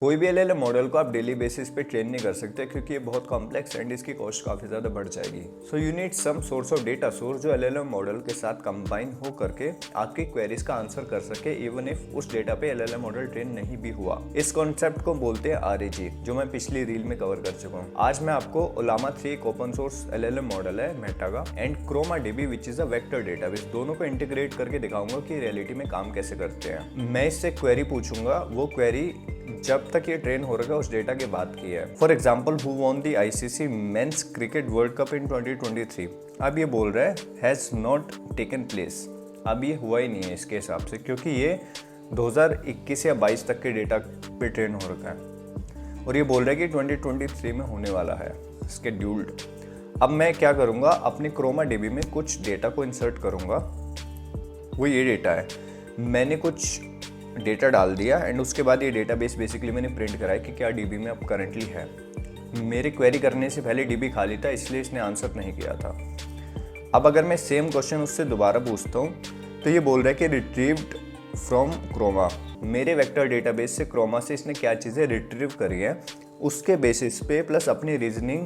कोई भी LLM model को आप डेली बेसिस पे ट्रेन नहीं कर सकते क्योंकि ये बहुत कॉम्प्लेक्स एंड इसकी कॉस्ट काफ़ी ज़्यादा बढ़ जाएगी। So you need some source of data source जो एलएलएम मॉडल के साथ कंबाइन हो करके आपकी क्वेरीज का आंसर कर सके इवन इफ उस डेटा पे एलएलएम मॉडल ट्रेन नहीं भी हुआ। इस कॉन्सेप्ट को बोलते हैं आरएजी, जो मैं पिछली रील में कवर कर चुका हूँ। आज मैं आपको ओलामा 3 एक ओपन सोर्स एलएलएम मॉडल है मेटा का and Chroma DB which is a vector database, दोनों को इंटीग्रेट करके दिखाऊंगा कि रियलिटी में काम कैसे करते हैं। मैं इससे क्वेरी पूछूंगा, वो क्वेरी जब तक ये ट्रेन हो रहा है उस डेटा के बाद की है। For example, who won the ICC men's cricket world cup in 2023। अब ये बोल रहा है हैज़ नॉट टेकन प्लेस। अब ये हुआ ही नहीं है इसके हिसाब से, क्योंकि ये 2021 या 22 तक के डेटा पे ट्रेन हो रखा है और ये बोल रहा है कि 2023 में होने वाला है स्केड्यूल्ड। अब मैं क्या करूँगा, अपनी क्रोमा डीबी में कुछ डेटा को इंसर्ट करूँगा। वो ये डेटा है, मैंने कुछ डेटा डाल दिया एंड उसके बाद ये डेटाबेस बेसिकली मैंने प्रिंट कराया कि क्या डीबी में अब करंटली है। मेरे क्वेरी करने से पहले डीबी खाली था, इसलिए इसने आंसर नहीं किया था। अब अगर मैं सेम क्वेश्चन उससे दोबारा पूछता हूँ तो ये बोल रहा है कि रिट्रीव्ड फ्रॉम क्रोमा। मेरे वेक्टर डेटाबेस से क्रोमा से इसने क्या चीज़ें रिट्रीव करी है, उसके बेसिस पे प्लस अपनी रीजनिंग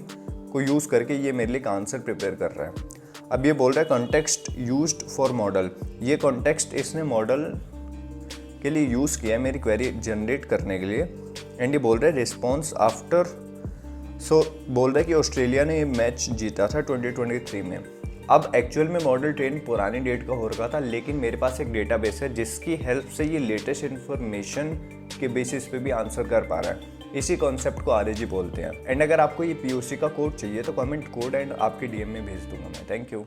को यूज़ करके ये मेरे लिए एक आंसर प्रिपेयर कर रहा है। अब ये बोल रहा है कॉन्टेक्स्ट यूज्ड फॉर मॉडल। ये कॉन्टेक्स्ट इसने मॉडल के लिए यूज़ किया है मेरी क्वेरी जनरेट करने के लिए। एंड ये बोल रहा है रिस्पॉन्स आफ्टर, सो बोल रहा है कि ऑस्ट्रेलिया ने ये मैच जीता था 2023 में। अब एक्चुअल में मॉडल ट्रेन पुरानी डेट का हो रखा था, लेकिन मेरे पास एक डेटाबेस है जिसकी हेल्प से ये लेटेस्ट इन्फॉर्मेशन के बेसिस पे भी आंसर कर पा रहा है। इसी कॉन्सेप्ट को आरएजी बोलते हैं। एंड अगर आपको ये पीओसी का कोड चाहिए तो कमेंट कोड एंड आपके डीएम में भेज दूंगा मैं। Thank you.